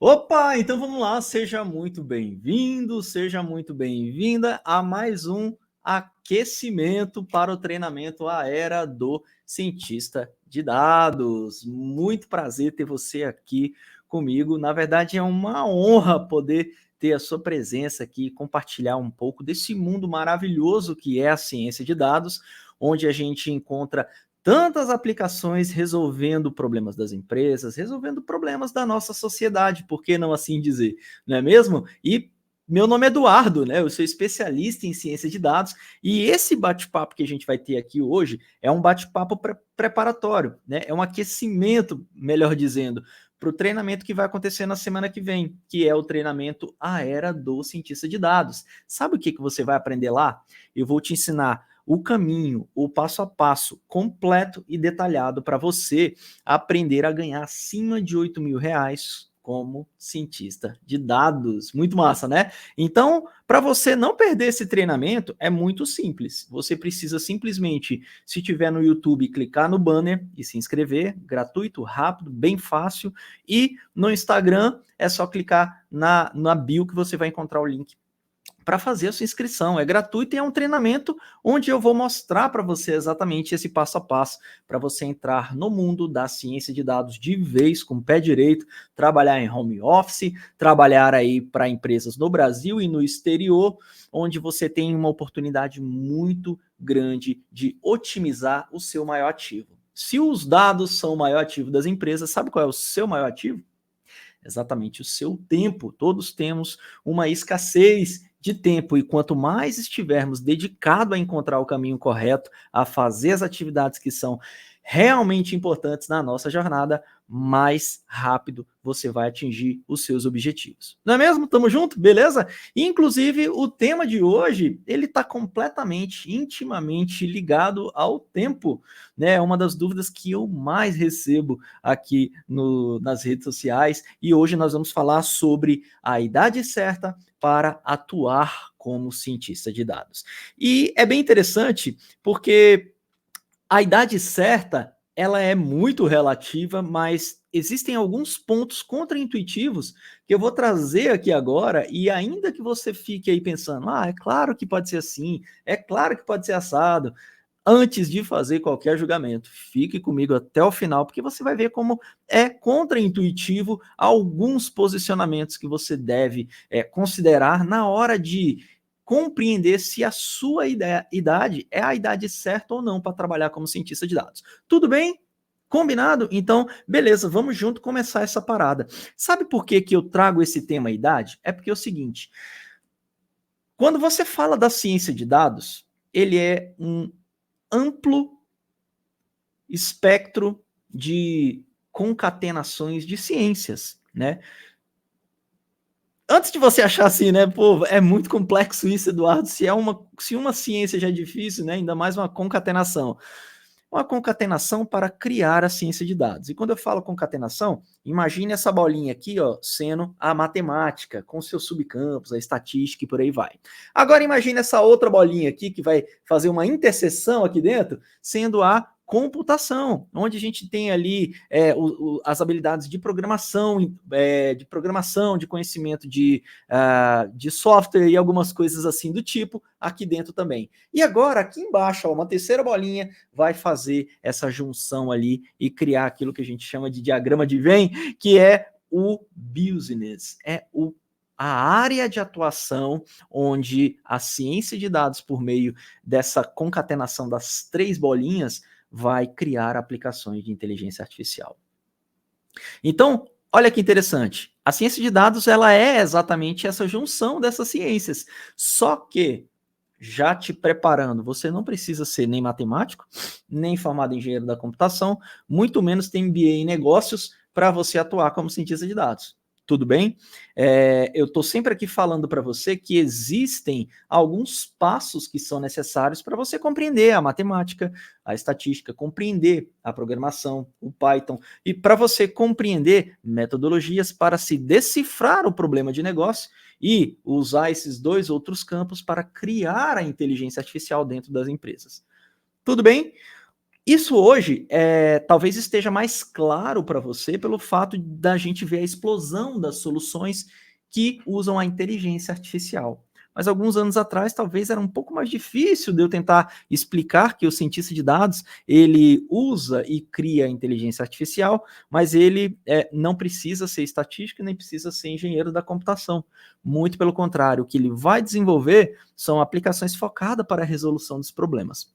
Opa, então vamos lá, seja muito bem-vindo, seja muito bem-vinda a mais um aquecimento para o treinamento A Era do Cientista de Dados. Muito prazer ter você aqui comigo. Na verdade, é uma honra poder ter a sua presença aqui e compartilhar um pouco desse mundo maravilhoso que é a ciência de dados, onde a gente encontra tantas aplicações resolvendo problemas das empresas, resolvendo problemas da nossa sociedade, por que não assim dizer, não é mesmo? E meu nome é Eduardo, né? Eu sou especialista em ciência de dados e esse bate-papo que a gente vai ter aqui hoje é um bate-papo preparatório, né? É um aquecimento, melhor dizendo, para o treinamento que vai acontecer na semana que vem, que é o treinamento A Era do Cientista de Dados. Sabe o que você vai aprender lá? Eu vou te ensinar o caminho, o passo a passo completo e detalhado para você aprender a ganhar acima de R$ 8.000 como cientista de dados. Muito massa, né? Então, para você não perder esse treinamento, é muito simples. Você precisa simplesmente, se tiver no YouTube, clicar no banner e se inscrever, gratuito, rápido, bem fácil. E no Instagram, é só clicar na bio que você vai encontrar o link para fazer a sua inscrição. É gratuito e é um treinamento onde eu vou mostrar para você exatamente esse passo a passo para você entrar no mundo da ciência de dados de vez, com o pé direito, trabalhar em home office, trabalhar aí para empresas no Brasil e no exterior, onde você tem uma oportunidade muito grande de otimizar o seu maior ativo. Se os dados são o maior ativo das empresas, sabe qual é o seu maior ativo? Exatamente o seu tempo. Todos temos uma escassez de tempo e quanto mais estivermos dedicados a encontrar o caminho correto, a fazer as atividades que são realmente importantes na nossa jornada, mais rápido você vai atingir os seus objetivos. Não é mesmo? Tamo junto? Beleza? Inclusive, o tema de hoje, ele está completamente, intimamente ligado ao tempo, né? É uma das dúvidas que eu mais recebo aqui nas redes sociais e hoje nós vamos falar sobre a idade certa para atuar como cientista de dados. E é bem interessante porque a idade certa ela é muito relativa, mas existem alguns pontos contraintuitivos que eu vou trazer aqui agora e ainda que você fique aí pensando, é claro que pode ser assim, é claro que pode ser assado, antes de fazer qualquer julgamento, fique comigo até o final, porque você vai ver como é contraintuitivo alguns posicionamentos que você deve considerar na hora de compreender se a sua idade é a idade certa ou não para trabalhar como cientista de dados. Tudo bem? Combinado? Então, beleza, vamos junto começar essa parada. Sabe por que eu trago esse tema idade? É porque é o seguinte, quando você fala da ciência de dados, ele é um amplo espectro de concatenações de ciências, né? Antes de você achar assim, né, pô, é muito complexo isso, Eduardo, se uma ciência já é difícil, né, ainda mais uma concatenação. Uma concatenação para criar a ciência de dados. E quando eu falo concatenação, imagine essa bolinha aqui, ó, sendo a matemática, com seus subcampos, a estatística e por aí vai. Agora imagine essa outra bolinha aqui, que vai fazer uma interseção aqui dentro, sendo a computação, onde a gente tem ali as habilidades de programação, de conhecimento de software e algumas coisas assim do tipo aqui dentro também. E agora, aqui embaixo, ó, uma terceira bolinha vai fazer essa junção ali e criar aquilo que a gente chama de diagrama de Venn, que é o business, a área de atuação onde a ciência de dados, por meio dessa concatenação das três bolinhas, vai criar aplicações de inteligência artificial. Então, olha que interessante. A ciência de dados ela é exatamente essa junção dessas ciências. Só que, já te preparando, você não precisa ser nem matemático, nem formado em engenheiro da computação, muito menos ter MBA em negócios para você atuar como cientista de dados. Tudo bem? Eu estou sempre aqui falando para você que existem alguns passos que são necessários para você compreender a matemática, a estatística, compreender a programação, o Python, e para você compreender metodologias para se decifrar o problema de negócio e usar esses dois outros campos para criar a inteligência artificial dentro das empresas. Tudo bem? Isso hoje, talvez esteja mais claro para você pelo fato da gente ver a explosão das soluções que usam a inteligência artificial. Mas alguns anos atrás, talvez era um pouco mais difícil de eu tentar explicar que o cientista de dados, ele usa e cria a inteligência artificial, mas ele não precisa ser estatístico nem precisa ser engenheiro da computação. Muito pelo contrário, o que ele vai desenvolver são aplicações focadas para a resolução dos problemas.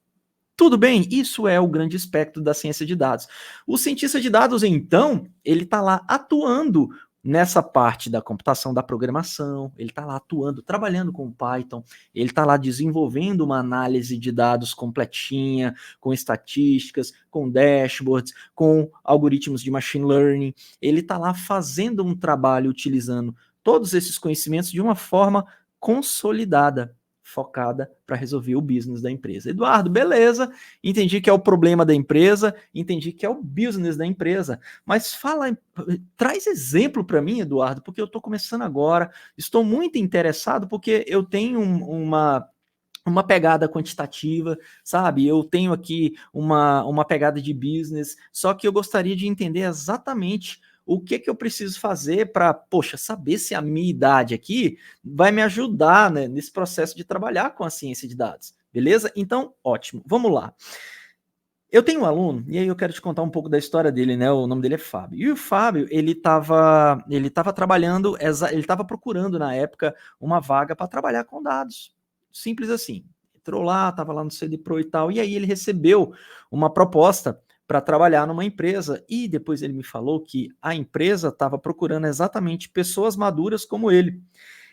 Tudo bem, isso é o grande espectro da ciência de dados. O cientista de dados, então, ele está lá atuando nessa parte da computação, da programação, ele está lá atuando, trabalhando com Python, ele está lá desenvolvendo uma análise de dados completinha, com estatísticas, com dashboards, com algoritmos de machine learning, ele está lá fazendo um trabalho utilizando todos esses conhecimentos de uma forma consolidada, focada para resolver o business da empresa. Eduardo, beleza, entendi que é o problema da empresa, entendi que é o business da empresa, mas traz exemplo para mim, Eduardo, porque eu estou começando agora, estou muito interessado porque eu tenho uma pegada quantitativa, sabe? Eu tenho aqui uma pegada de business, só que eu gostaria de entender exatamente o que eu preciso fazer para, poxa, saber se a minha idade aqui vai me ajudar, né, nesse processo de trabalhar com a ciência de dados, beleza? Então, ótimo, vamos lá. Eu tenho um aluno, e aí eu quero te contar um pouco da história dele, né? O nome dele é Fábio. E o Fábio, ele tava trabalhando, ele estava procurando na época uma vaga para trabalhar com dados. Simples assim. Entrou lá, estava lá no CDPRO e tal, e aí ele recebeu uma proposta para trabalhar numa empresa, e depois ele me falou que a empresa estava procurando exatamente pessoas maduras como ele.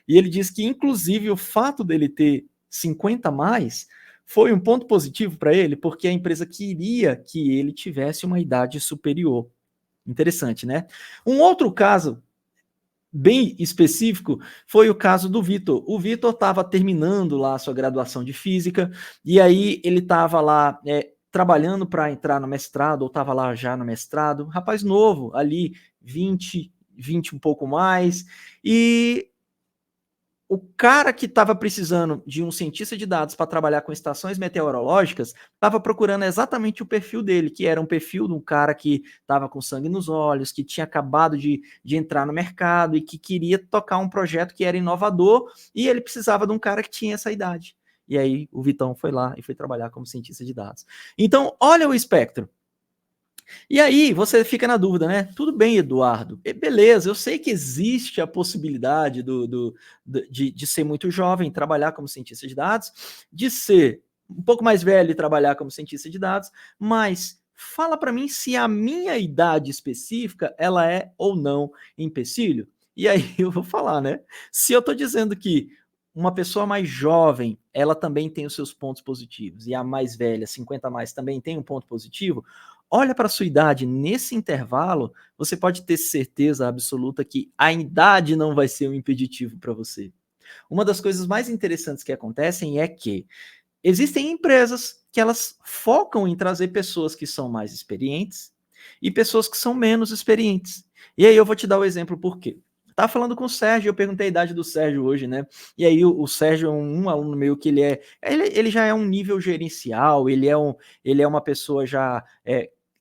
E ele disse que, inclusive, o fato dele ter 50 a mais foi um ponto positivo para ele, porque a empresa queria que ele tivesse uma idade superior. Interessante, né? Um outro caso bem específico foi o caso do Vitor. O Vitor estava terminando lá a sua graduação de física, e aí ele estava lá trabalhando para entrar no mestrado, ou estava lá já no mestrado, rapaz novo, ali 20 um pouco mais, e o cara que estava precisando de um cientista de dados para trabalhar com estações meteorológicas estava procurando exatamente o perfil dele, que era um perfil de um cara que estava com sangue nos olhos, que tinha acabado de entrar no mercado e que queria tocar um projeto que era inovador, e ele precisava de um cara que tinha essa idade. E aí o Vitão foi lá e foi trabalhar como cientista de dados. Então, olha o espectro. E aí você fica na dúvida, né? Tudo bem, Eduardo. Beleza, eu sei que existe a possibilidade de ser muito jovem, trabalhar como cientista de dados, de ser um pouco mais velho e trabalhar como cientista de dados, mas fala para mim se a minha idade específica ela é ou não empecilho. E aí eu vou falar, né? Se eu estou dizendo que uma pessoa mais jovem, ela também tem os seus pontos positivos, e a mais velha, 50 a mais, também tem um ponto positivo, olha para a sua idade nesse intervalo, você pode ter certeza absoluta que a idade não vai ser um impeditivo para você. Uma das coisas mais interessantes que acontecem é que existem empresas que elas focam em trazer pessoas que são mais experientes e pessoas que são menos experientes. E aí eu vou te dar o exemplo por quê. Tava falando com o Sérgio, eu perguntei a idade do Sérgio hoje, né? E aí o Sérgio é um aluno meu que ele já é um nível gerencial, ele é uma pessoa já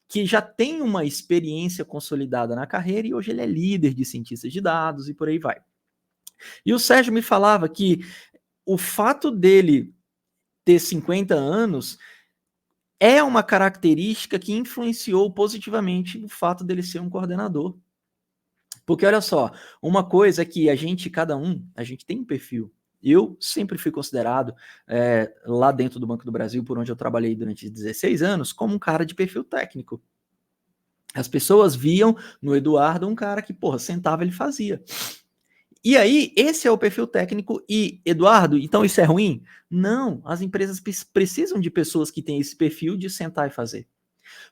que já tem uma experiência consolidada na carreira e hoje ele é líder de cientistas de dados e por aí vai. E o Sérgio me falava que o fato dele ter 50 anos é uma característica que influenciou positivamente o fato dele ser um coordenador. Porque olha só, uma coisa é que a gente tem um perfil. Eu sempre fui considerado, lá dentro do Banco do Brasil, por onde eu trabalhei durante 16 anos, como um cara de perfil técnico. As pessoas viam no Eduardo um cara que, porra, sentava, ele fazia. E aí, esse é o perfil técnico. E, Eduardo, então isso é ruim? Não, as empresas precisam de pessoas que têm esse perfil de sentar e fazer.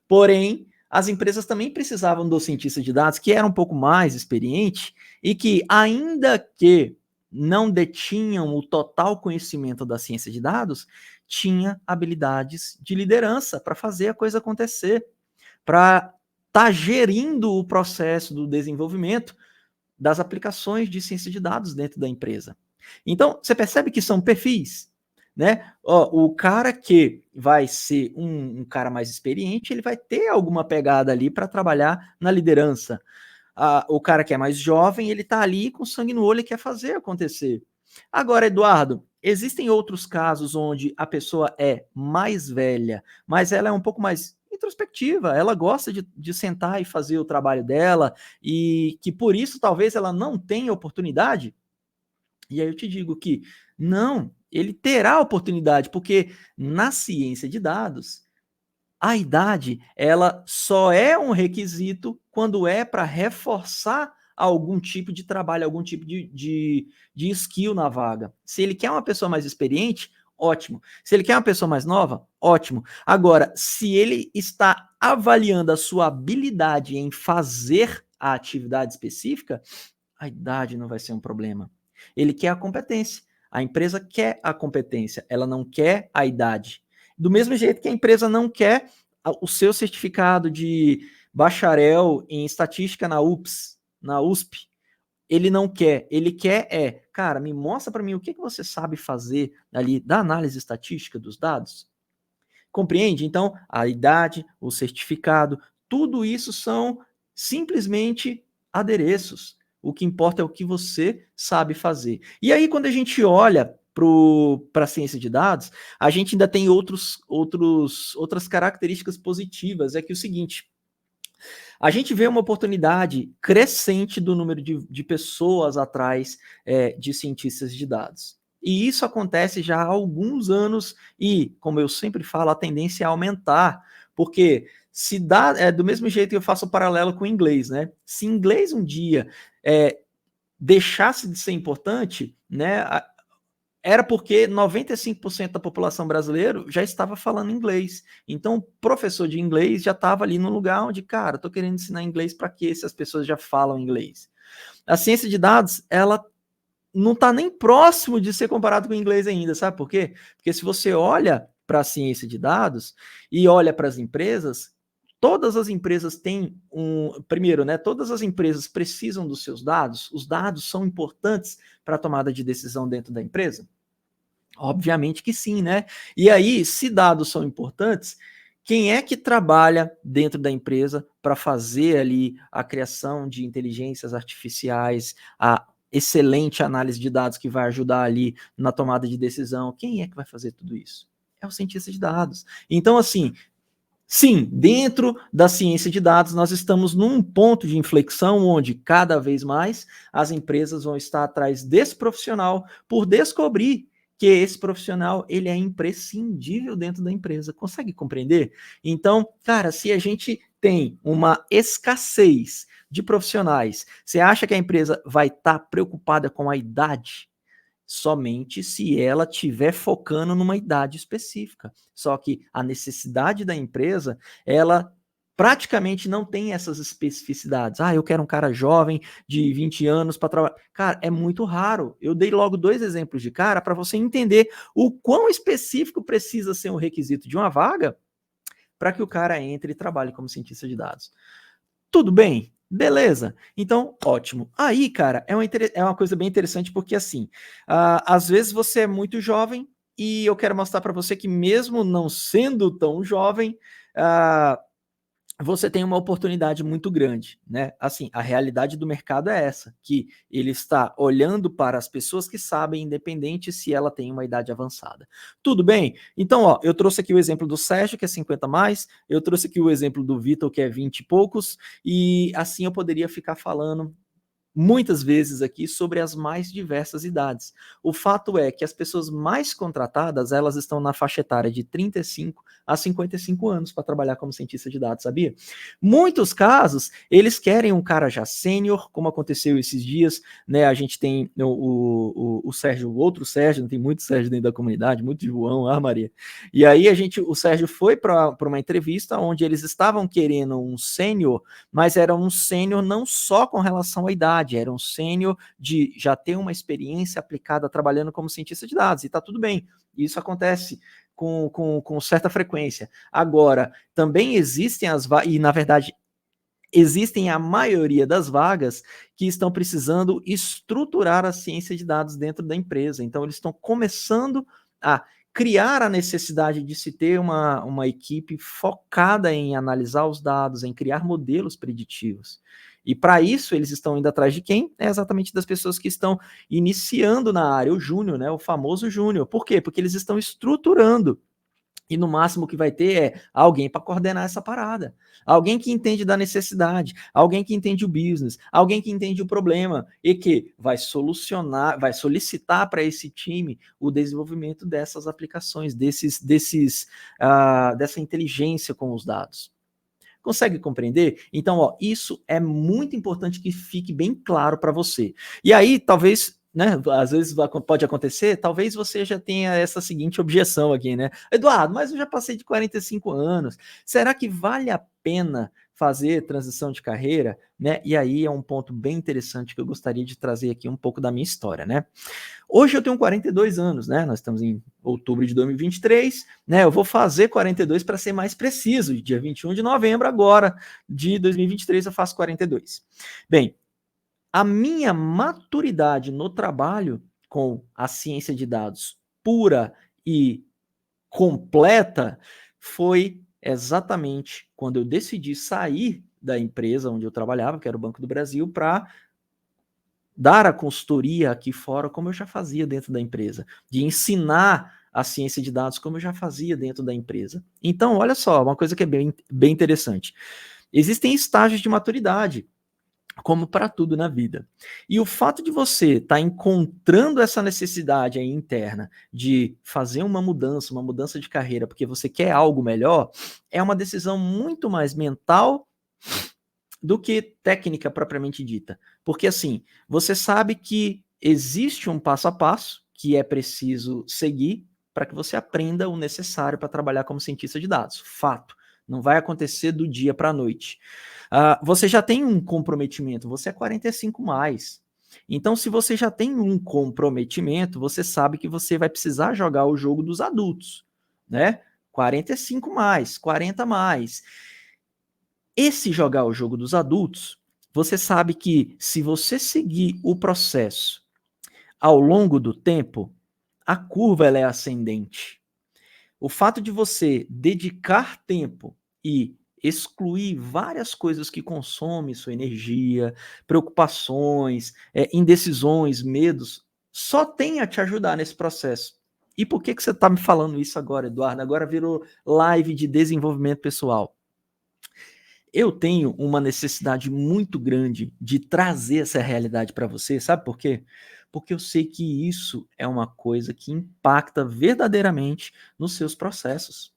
Porém, as empresas também precisavam do cientista de dados que era um pouco mais experiente e que, ainda que não detinham o total conhecimento da ciência de dados, tinha habilidades de liderança para fazer a coisa acontecer, para estar gerindo o processo do desenvolvimento das aplicações de ciência de dados dentro da empresa. Então, você percebe que são perfis. né? Ó, o cara que vai ser um cara mais experiente, ele vai ter alguma pegada ali para trabalhar na liderança. O cara que é mais jovem, ele tá ali com sangue no olho e quer fazer acontecer. Agora, Eduardo, existem outros casos onde a pessoa é mais velha, mas ela é um pouco mais introspectiva, ela gosta de sentar e fazer o trabalho dela, e que por isso talvez ela não tenha oportunidade. E aí eu te digo que não, ele terá oportunidade, porque na ciência de dados, a idade, ela só é um requisito quando é para reforçar algum tipo de trabalho, algum tipo de skill na vaga. Se ele quer uma pessoa mais experiente, ótimo. Se ele quer uma pessoa mais nova, ótimo. Agora, se ele está avaliando a sua habilidade em fazer a atividade específica, a idade não vai ser um problema. Ele quer a competência. A empresa quer a competência, ela não quer a idade. Do mesmo jeito que a empresa não quer o seu certificado de bacharel em estatística na USP. Ele não quer, ele quer cara, me mostra para mim o que você sabe fazer ali da análise estatística dos dados. Compreende? Então, a idade, o certificado, tudo isso são simplesmente adereços. O que importa é o que você sabe fazer. E aí, quando a gente olha para a ciência de dados, a gente ainda tem outras características positivas. É que é o seguinte, a gente vê uma oportunidade crescente do número de pessoas atrás de cientistas de dados. E isso acontece já há alguns anos e, como eu sempre falo, a tendência é aumentar, porque se dá, do mesmo jeito que eu faço o paralelo com o inglês, né? Se inglês um dia deixasse de ser importante, né, era porque 95% da população brasileira já estava falando inglês. Então, o professor de inglês já estava ali no lugar onde, cara, estou querendo ensinar inglês para quê se as pessoas já falam inglês? A ciência de dados, ela não está nem próximo de ser comparado com o inglês ainda, sabe por quê? Porque se você olha para a ciência de dados e olha para as empresas, todas as empresas têm primeiro, né? Todas as empresas precisam dos seus dados, os dados são importantes para a tomada de decisão dentro da empresa? Obviamente que sim, né? E aí, se dados são importantes, quem é que trabalha dentro da empresa para fazer ali a criação de inteligências artificiais, a excelente análise de dados que vai ajudar ali na tomada de decisão? Quem é que vai fazer tudo isso? É o cientista de dados. Então, assim, sim, dentro da ciência de dados, nós estamos num ponto de inflexão onde cada vez mais as empresas vão estar atrás desse profissional por descobrir que esse profissional ele é imprescindível dentro da empresa. Consegue compreender? Então, cara, se a gente tem uma escassez de profissionais, você acha que a empresa vai estar preocupada com a idade? Somente se ela estiver focando numa idade específica. Só que a necessidade da empresa, ela praticamente não tem essas especificidades. Eu quero um cara jovem de 20 anos para trabalhar. Cara, é muito raro. Eu dei logo 2 exemplos de cara para você entender o quão específico precisa ser um requisito de uma vaga para que o cara entre e trabalhe como cientista de dados. Tudo bem? Beleza. Então, ótimo. Aí, cara, é uma coisa bem interessante porque, assim, às vezes você é muito jovem e eu quero mostrar para você que mesmo não sendo tão jovem, você tem uma oportunidade muito grande, né? Assim, a realidade do mercado é essa, que ele está olhando para as pessoas que sabem, independente se ela tem uma idade avançada. Tudo bem? Então, ó, eu trouxe aqui o exemplo do Sérgio, que é 50 mais, eu trouxe aqui o exemplo do Vitor, que é 20 e poucos, e assim eu poderia ficar falando muitas vezes aqui sobre as mais diversas idades. O fato é que as pessoas mais contratadas, elas estão na faixa etária de 35 a 55 anos para trabalhar como cientista de dados, sabia? Muitos casos, eles querem um cara já sênior, como aconteceu esses dias, né? A gente tem o Sérgio, o outro Sérgio, não tem muito Sérgio dentro da comunidade, muito João, Maria. E aí o Sérgio foi para uma entrevista onde eles estavam querendo um sênior, mas era um sênior não só com relação à idade, era um sênior de já ter uma experiência aplicada trabalhando como cientista de dados, e tá tudo bem. Isso acontece com certa frequência. Agora, também existem e na verdade existem a maioria das vagas que estão precisando estruturar a ciência de dados dentro da empresa. Então, eles estão começando a criar a necessidade de se ter uma equipe focada em analisar os dados, em criar modelos preditivos. E para isso, eles estão indo atrás de quem? É exatamente das pessoas que estão iniciando na área, o júnior, né? O famoso júnior. Por quê? Porque eles estão estruturando. E no máximo que vai ter é alguém para coordenar essa parada. Alguém que entende da necessidade, alguém que entende o business, alguém que entende o problema e que vai solucionar, vai solicitar para esse time o desenvolvimento dessas aplicações, dessa inteligência com os dados. Consegue compreender? Então, ó, isso é muito importante que fique bem claro para você. E aí, talvez, né, às vezes pode acontecer, talvez você já tenha essa seguinte objeção aqui, né? Eduardo, mas eu já passei de 45 anos. Será que vale a pena fazer transição de carreira, né? E aí é um ponto bem interessante que eu gostaria de trazer aqui um pouco da minha história, né? Hoje eu tenho 42 anos, né? Nós estamos em outubro de 2023, né? Eu vou fazer 42 para ser mais preciso. Dia 21 de novembro agora de 2023 eu faço 42. Bem, a minha maturidade no trabalho com a ciência de dados pura e completa foi exatamente quando eu decidi sair da empresa onde eu trabalhava, que era o Banco do Brasil, para dar a consultoria aqui fora, como eu já fazia dentro da empresa, de ensinar a ciência de dados, como eu já fazia dentro da empresa. Então, olha só, uma coisa que é bem interessante. Existem estágios de maturidade, como para tudo na vida. E o fato de você estar encontrando essa necessidade aí interna de fazer uma mudança de carreira, porque você quer algo melhor, é uma decisão muito mais mental do que técnica propriamente dita. Porque assim, você sabe que existe um passo a passo que é preciso seguir para que você aprenda o necessário para trabalhar como cientista de dados. Fato. Não vai acontecer do dia para a noite. Você já tem um comprometimento, você é 45 mais. Então, se você já tem um comprometimento, você sabe que você vai precisar jogar o jogo dos adultos, né? 45 mais, 40 mais. Esse jogar o jogo dos adultos, você sabe que se você seguir o processo ao longo do tempo, a curva ela é ascendente. O fato de você dedicar tempo e excluir várias coisas que consomem sua energia, preocupações, indecisões, medos, só tem a te ajudar nesse processo. E por que você está me falando isso agora, Eduardo? Agora virou live de desenvolvimento pessoal. Eu tenho uma necessidade muito grande de trazer essa realidade para você, sabe por quê? Porque eu sei que isso é uma coisa que impacta verdadeiramente nos seus processos.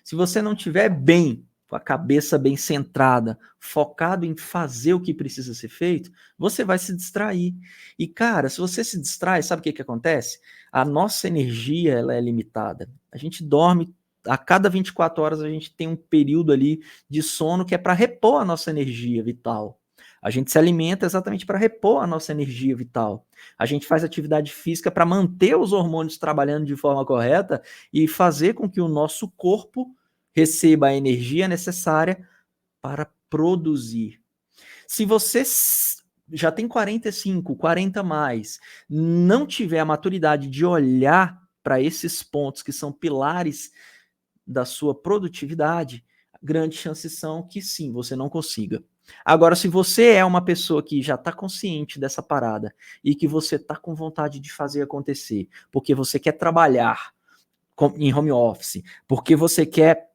Se você não estiver bem, com a cabeça bem centrada, focado em fazer o que precisa ser feito, você vai se distrair. E, cara, se você se distrai, sabe o que acontece? A nossa energia ela é limitada. A gente dorme a cada 24 horas a gente tem um período ali de sono que é para repor a nossa energia vital. A gente se alimenta exatamente para repor a nossa energia vital. A gente faz atividade física para manter os hormônios trabalhando de forma correta e fazer com que o nosso corpo receba a energia necessária para produzir. Se você já tem 45, 40 mais, não tiver a maturidade de olhar para esses pontos que são pilares da sua produtividade, grandes chances são que sim, você não consiga. Agora, se você é uma pessoa que já está consciente dessa parada e que você está com vontade de fazer acontecer, porque você quer trabalhar em home office, porque você quer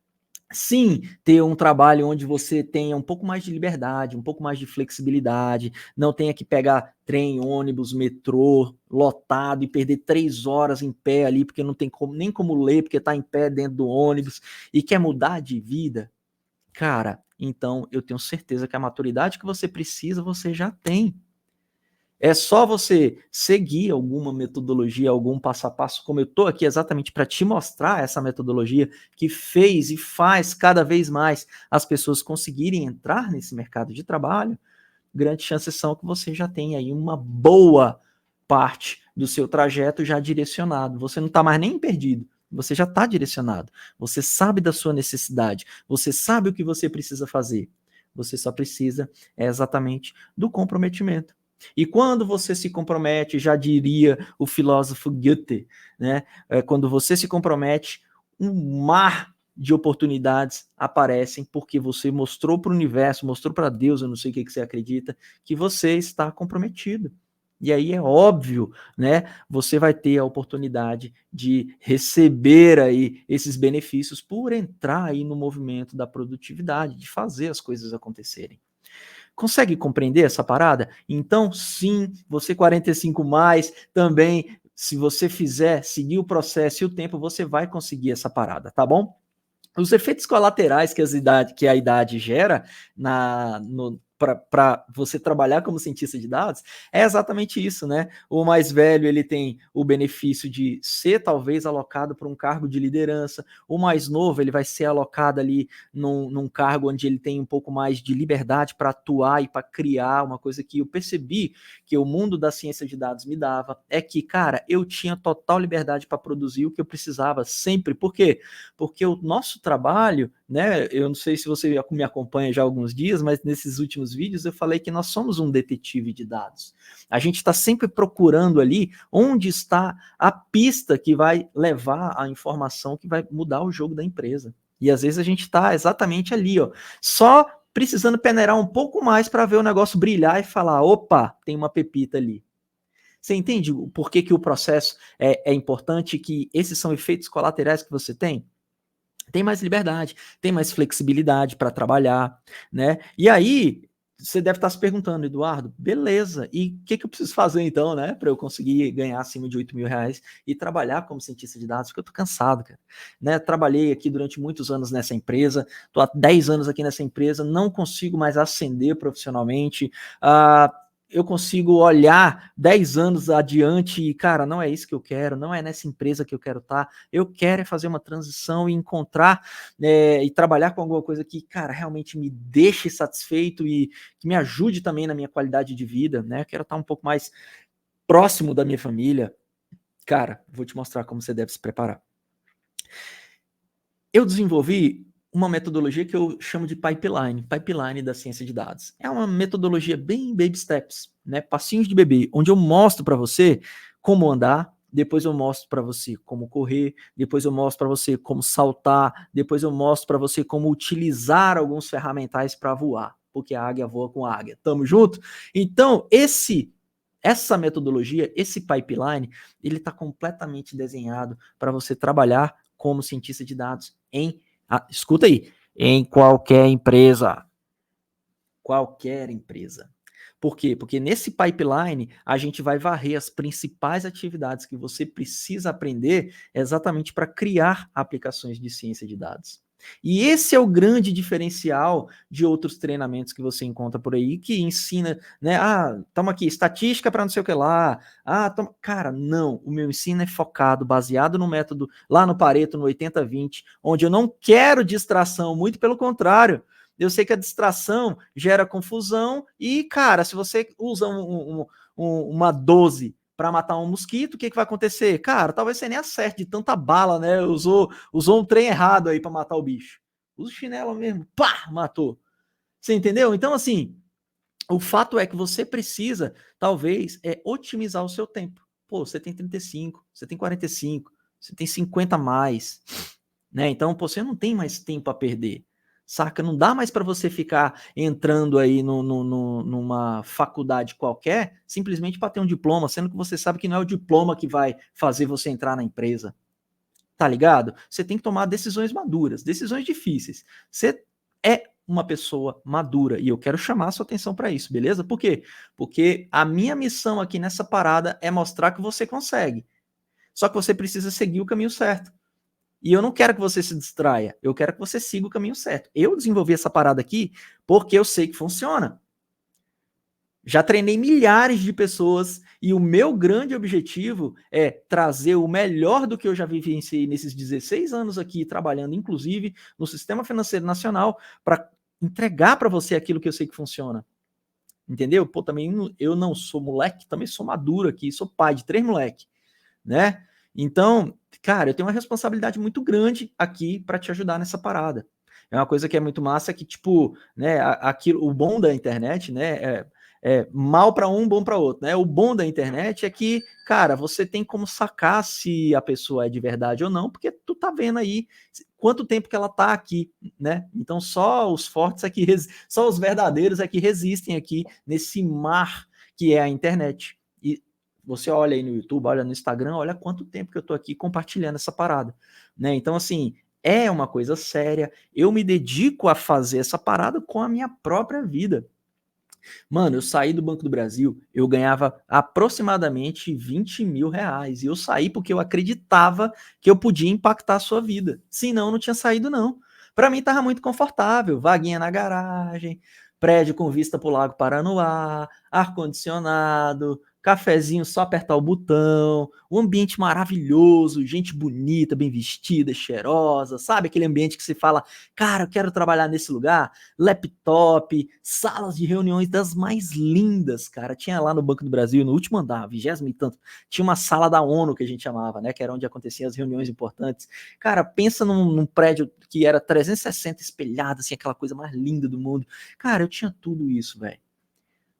sim ter um trabalho onde você tenha um pouco mais de liberdade, um pouco mais de flexibilidade, não tenha que pegar trem, ônibus, metrô lotado e perder 3 horas em pé ali, porque não tem nem como ler, porque está em pé dentro do ônibus e quer mudar de vida, cara, então eu tenho certeza que a maturidade que você precisa, você já tem. É só você seguir alguma metodologia, algum passo a passo, como eu estou aqui exatamente para te mostrar essa metodologia que fez e faz cada vez mais as pessoas conseguirem entrar nesse mercado de trabalho. Grandes chances são que você já tem aí uma boa parte do seu trajeto já direcionado. Você não está mais nem perdido, você já está direcionado. Você sabe da sua necessidade, você sabe o que você precisa fazer. Você só precisa exatamente do comprometimento. E quando você se compromete, já diria o filósofo Goethe, né? Quando você se compromete, um mar de oportunidades aparecem porque você mostrou para o universo, mostrou para Deus, eu não sei o que você acredita, que você está comprometido. E aí é óbvio, né? Você vai ter a oportunidade de receber aí esses benefícios por entrar aí no movimento da produtividade, de fazer as coisas acontecerem. Consegue compreender essa parada? Então, sim, você 45 mais também, se você fizer, seguir o processo e o tempo, você vai conseguir essa parada, tá bom? Os efeitos colaterais que a idade gera para você trabalhar como cientista de dados é exatamente isso, né? O mais velho ele tem o benefício de ser talvez alocado para um cargo de liderança, o mais novo ele vai ser alocado ali num cargo onde ele tem um pouco mais de liberdade para atuar e para criar uma coisa que eu percebi que o mundo da ciência de dados me dava, é que, cara, eu tinha total liberdade para produzir o que eu precisava sempre. Por quê? Porque o nosso trabalho, né, eu não sei se você me acompanha já há alguns dias, mas nesses últimos vídeos eu falei que nós somos um detetive de dados. A gente está sempre procurando ali onde está a pista que vai levar a informação que vai mudar o jogo da empresa. E às vezes a gente está exatamente ali, ó, só precisando peneirar um pouco mais para ver o negócio brilhar e falar, opa, tem uma pepita ali. Você entende por que, que o processo é importante, que esses são efeitos colaterais que você tem? Tem mais liberdade, tem mais flexibilidade para trabalhar, né? E aí, você deve estar se perguntando, Eduardo, beleza, e o que eu preciso fazer então, né, para eu conseguir ganhar acima de 8 mil reais e trabalhar como cientista de dados? Porque eu tô cansado, cara, né? Trabalhei aqui durante muitos anos nessa empresa, tô há 10 anos aqui nessa empresa, não consigo mais ascender profissionalmente, eu consigo olhar 10 anos adiante e, cara, não é isso que eu quero, não é nessa empresa que eu quero estar, eu quero é fazer uma transição e encontrar e trabalhar com alguma coisa que, cara, realmente me deixe satisfeito e que me ajude também na minha qualidade de vida, né? Eu quero estar um pouco mais próximo da minha família. Cara, vou te mostrar como você deve se preparar. Eu desenvolvi uma metodologia que eu chamo de pipeline da ciência de dados. É uma metodologia bem baby steps, né? Passinhos de bebê, onde eu mostro para você como andar, depois eu mostro para você como correr, depois eu mostro para você como saltar, depois eu mostro para você como utilizar alguns ferramentais para voar, porque a águia voa com a águia. Tamo junto? Então, essa metodologia, esse pipeline, ele está completamente desenhado para você trabalhar como cientista de dados escuta aí, em qualquer empresa. Qualquer empresa. Por quê? Porque nesse pipeline a gente vai varrer as principais atividades que você precisa aprender exatamente para criar aplicações de ciência de dados. E esse é o grande diferencial de outros treinamentos que você encontra por aí, que ensina, né? Toma aqui, estatística para não sei o que lá. Cara, não. O meu ensino é focado, baseado no método, lá no Pareto, no 80-20, onde eu não quero distração, muito pelo contrário. Eu sei que a distração gera confusão e, cara, se você usa uma 12 para matar um mosquito, o que vai acontecer? Cara, talvez você nem acerte de tanta bala, né? Usou um trem errado aí para matar o bicho. Usa o chinelo mesmo, pá, matou. Você entendeu? Então, assim, o fato é que você precisa, talvez, otimizar o seu tempo. Pô, você tem 35, você tem 45, você tem 50 a mais, né? Então, pô, você não tem mais tempo a perder. Saca? Não dá mais para você ficar entrando aí numa faculdade qualquer simplesmente para ter um diploma, sendo que você sabe que não é o diploma que vai fazer você entrar na empresa. Tá ligado? Você tem que tomar decisões maduras, decisões difíceis. Você é uma pessoa madura e eu quero chamar a sua atenção para isso, beleza? Por quê? Porque a minha missão aqui nessa parada é mostrar que você consegue. Só que você precisa seguir o caminho certo. E eu não quero que você se distraia, eu quero que você siga o caminho certo. Eu desenvolvi essa parada aqui porque eu sei que funciona. Já treinei milhares de pessoas e o meu grande objetivo é trazer o melhor do que eu já vivenciei nesses 16 anos aqui, trabalhando inclusive no Sistema Financeiro Nacional, para entregar para você aquilo que eu sei que funciona. Entendeu? Pô, também eu não sou moleque, também sou maduro aqui, sou pai de 3 moleques, né? Então, cara, eu tenho uma responsabilidade muito grande aqui para te ajudar nessa parada. É uma coisa que é muito massa, que, tipo, né, aquilo, o bom da internet, né, mal para um, bom para outro, né? O bom da internet é que, cara, você tem como sacar se a pessoa é de verdade ou não, porque tu tá vendo aí quanto tempo que ela tá aqui, né? Então só os fortes aqui, só os verdadeiros aqui resistem aqui nesse mar que é a internet. E você olha aí no YouTube, olha no Instagram, olha quanto tempo que eu tô aqui compartilhando essa parada, né? Então assim, é uma coisa séria. Eu me dedico a fazer essa parada com a minha própria vida. Mano, eu saí do Banco do Brasil, eu ganhava aproximadamente 20 mil reais. E eu saí porque eu acreditava que eu podia impactar a sua vida. Senão, eu não tinha saído, não. Para mim, tava muito confortável. Vaguinha na garagem, prédio com vista pro Lago Paranoá, ar-condicionado, cafezinho, só apertar o botão, um ambiente maravilhoso, gente bonita, bem vestida, cheirosa, sabe? Aquele ambiente que você fala, cara, eu quero trabalhar nesse lugar. Laptop, salas de reuniões das mais lindas, cara. Tinha lá no Banco do Brasil, no último andar, 20º e tanto, tinha uma sala da ONU que a gente chamava, né? Que era onde aconteciam as reuniões importantes. Cara, pensa num prédio que era 360 espelhado, assim, aquela coisa mais linda do mundo. Cara, eu tinha tudo isso, velho.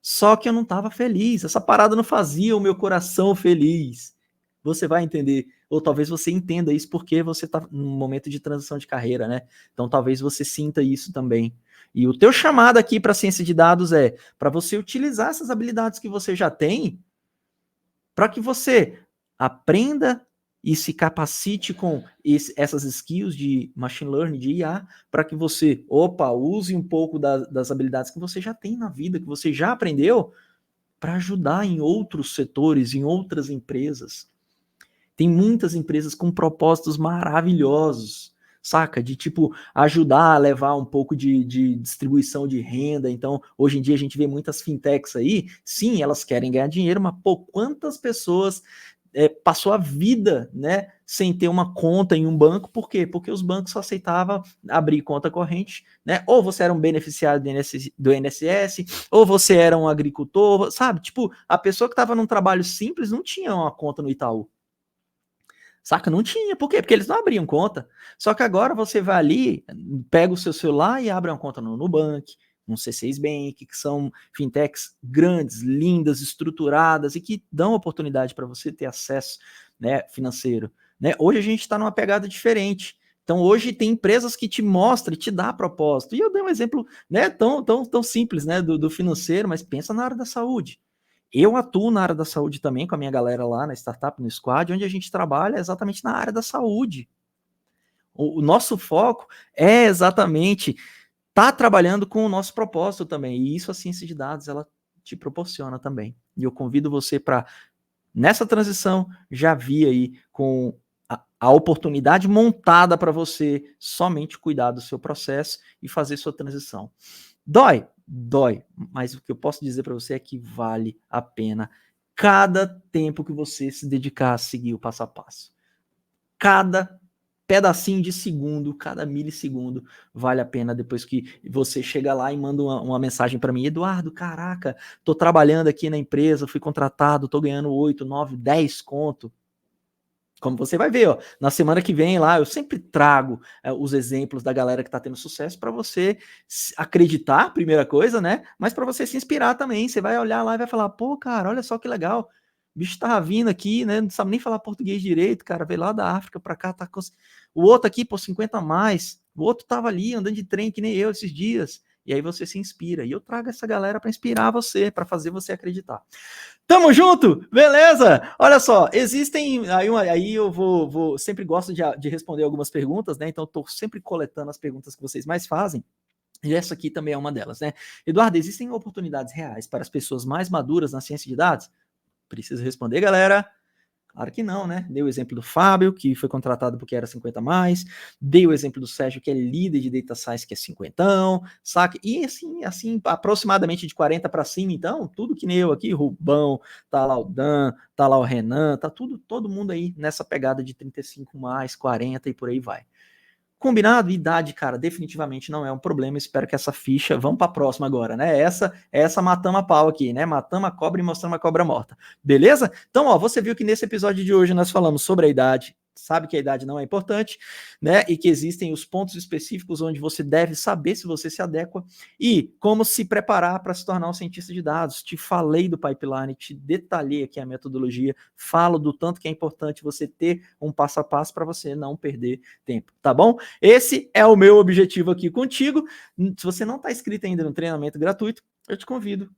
Só que eu não tava feliz. Essa parada não fazia o meu coração feliz. Você vai entender, ou talvez você entenda isso porque você tá num momento de transição de carreira, né? Então talvez você sinta isso também. E o teu chamado aqui para a ciência de dados é para você utilizar essas habilidades que você já tem para que você aprenda e se capacite com essas skills de machine learning, de IA, para que você, use um pouco das habilidades que você já tem na vida, que você já aprendeu, para ajudar em outros setores, em outras empresas. Tem muitas empresas com propósitos maravilhosos, saca? De tipo ajudar a levar um pouco de distribuição de renda. Então, hoje em dia a gente vê muitas fintechs aí, sim, elas querem ganhar dinheiro, mas pô, quantas pessoas passou a vida, né, sem ter uma conta em um banco? Por quê? Porque os bancos só aceitavam abrir conta corrente, né? Ou você era um beneficiário do INSS, ou você era um agricultor, sabe? Tipo, a pessoa que estava num trabalho simples não tinha uma conta no Itaú. Saca? Não tinha. Por quê? Porque eles não abriam conta. Só que agora você vai ali, pega o seu celular e abre uma conta no Nubank, no C6 Bank, que são fintechs grandes, lindas, estruturadas e que dão oportunidade para você ter acesso, né, financeiro. Né? Hoje a gente está numa pegada diferente. Então hoje tem empresas que te mostram e te dá propósito. E eu dei um exemplo, né, tão simples, né, do financeiro, mas pensa na área da saúde. Eu atuo na área da saúde também com a minha galera lá na startup, no squad, onde a gente trabalha exatamente na área da saúde. O nosso foco é exatamente estar trabalhando com o nosso propósito também. E isso a ciência de dados ela te proporciona também. E eu convido você para, nessa transição, já vir aí com a oportunidade montada para você somente cuidar do seu processo e fazer sua transição. Dói? Dói. Mas o que eu posso dizer para você é que vale a pena cada tempo que você se dedicar a seguir o passo a passo. Cada pedacinho de segundo, cada milissegundo vale a pena depois que você chega lá e manda uma mensagem para mim. Eduardo, caraca, tô trabalhando aqui na empresa, fui contratado, tô ganhando 8, 9, 10 conto. Como você vai ver, ó, na semana que vem lá, eu sempre trago os exemplos da galera que está tendo sucesso para você acreditar, primeira coisa, né? Mas para você se inspirar também. Você vai olhar lá e vai falar, pô, cara, olha só que legal. O bicho tava vindo aqui, né? Não sabe nem falar português direito, cara. Veio lá da África para cá, tá com... O outro aqui, pô, 50 a mais. O outro tava ali andando de trem que nem eu esses dias. E aí você se inspira. E eu trago essa galera para inspirar você, para fazer você acreditar. Tamo junto? Beleza? Olha só, existem. Aí eu vou sempre gosto de responder algumas perguntas, né? Então, estou sempre coletando as perguntas que vocês mais fazem. E essa aqui também é uma delas, né? Eduardo, existem oportunidades reais para as pessoas mais maduras na ciência de dados? Preciso responder, galera. Claro que não, né? Dei o exemplo do Fábio, que foi contratado porque era 50 a mais. Dei o exemplo do Sérgio, que é líder de Data Science, que é 50, saca? E assim, aproximadamente de 40 para cima, então, tudo que nem eu aqui, Rubão, tá lá o Dan, tá lá o Renan, tá todo mundo aí nessa pegada de 35 mais, 40 e por aí vai. Combinado? Idade, cara, definitivamente não é um problema. Espero que essa ficha. Vamos para a próxima agora, né? Essa matamos a pau aqui, né? Matamos a cobra e mostramos a cobra morta. Beleza? Então, ó, você viu que nesse episódio de hoje nós falamos sobre a idade, sabe que a idade não é importante, né? E que existem os pontos específicos onde você deve saber se você se adequa e como se preparar para se tornar um cientista de dados. Te falei do pipeline, te detalhei aqui a metodologia, falo do tanto que é importante você ter um passo a passo para você não perder tempo, tá bom? Esse é o meu objetivo aqui contigo. Se você não está inscrito ainda no treinamento gratuito, eu te convido,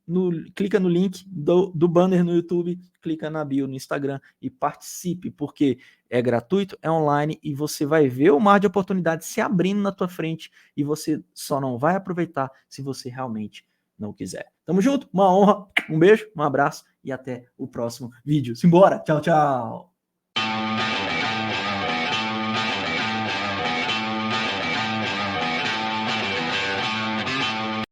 clica no link do banner no YouTube, clica na bio no Instagram e participe, porque é gratuito, é online e você vai ver o mar de oportunidades se abrindo na tua frente e você só não vai aproveitar se você realmente não quiser. Tamo junto, uma honra, um beijo, um abraço e até o próximo vídeo. Simbora, tchau, tchau!